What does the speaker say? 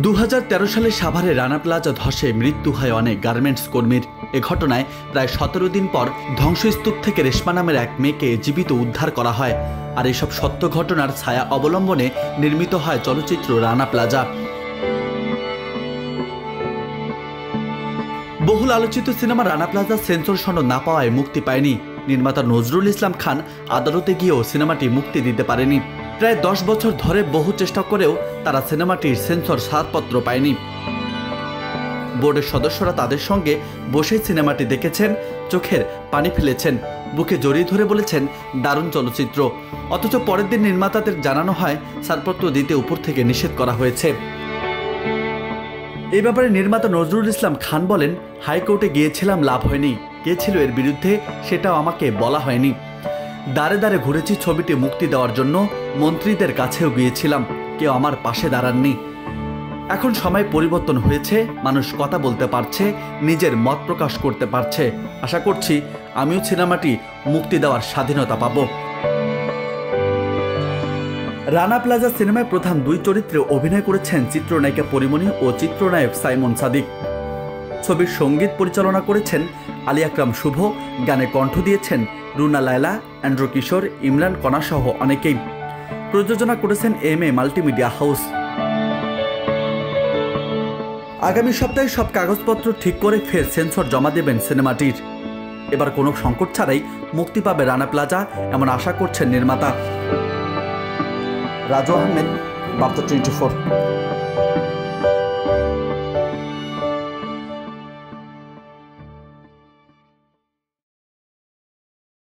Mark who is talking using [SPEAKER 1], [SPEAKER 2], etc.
[SPEAKER 1] 2013 সালে সাভারে রানা প্লাজা ধসে মৃত্যু হয় অনেক গার্মেন্টস কর্মীর। এ ঘটনায় প্রায় 17 দিন পর ধ্বংসস্তূপ থেকে রেশমা নামের এক মেয়েকে জীবিত উদ্ধার করা হয়। আর এসব সত্য ঘটনার ছায়া অবলম্বনে নির্মিত হয় চলচ্চিত্র রানা প্লাজা। বহুল আলোচিত সিনেমা রানা প্লাজা সেন্সর সনদ না পাওয়ায় মুক্তি পায়নি। নির্মাতা নজরুল ইসলাম খান আদালতে গিয়েও সিনেমাটি মুক্তি দিতে পারেনি। প্রায় 10 বছর ধরে বহু চেষ্টা করেও তারা সিনেমাটির সেন্সর ছাড়পত্র পায়নি। বোর্ডের সদস্যরা তাদের সঙ্গে বসে সিনেমাটি দেখেছেন, চোখের পানি ফেলেছেন, বুকে জড়িয়ে ধরে বলেছেন দারুণ চলচ্চিত্র। অথচ পরের দিন নির্মাতাদের জানানো হয় ছাড়পত্র দিতে উপর থেকে নিষেধ করা হয়েছে। এই ব্যাপারে নির্মাতা নজরুল ইসলাম খান বলেন, হাইকোর্টে গিয়েছিলাম, লাভ হয়নি। কে ছিল এর বিরুদ্ধে সেটাও আমাকে বলা হয়নি। দাঁড়ে দাঁড়ে ঘুরেছি ছবিটি মুক্তি দেওয়ার জন্য, মন্ত্রীদের কাছেও গিয়েছিলাম, কেউ আমার পাশে দাঁড়াননি। এখন সময় পরিবর্তন হয়েছে, মানুষ কথা বলতে পারছে, নিজের মত প্রকাশ করতে পারছে। আশা করছি আমিও সিনেমাটি মুক্তি দেওয়ার স্বাধীনতা পাব। রানা প্লাজা সিনেমায় প্রধান দুই চরিত্রে অভিনয় করেছেন চিত্রনায়িকা পরিমণি ও চিত্রনায়ক সাইমন সাদিক। ছবির সঙ্গীত পরিচালনা করেছেন আলী আকরাম শুভ, গানে কণ্ঠ দিয়েছেন রুনা লায়লা, অ্যান্ড্রু কিশোর, ইমরান কণা সহ অনেকেই। প্রযোজনা করেছেন এমএ মাল্টিমিডিয়া হাউস। আগামী সপ্তাহে সব কাগজপত্র ঠিক করে ফের সেন্সর জমা দেবেন সিনেমাটির। এবার কোনো সংকট ছাড়াই মুক্তি পাবে রানা প্লাজা, এমন আশা করছেন নির্মাতা। রাজু আহমেদ, বার্তা 24।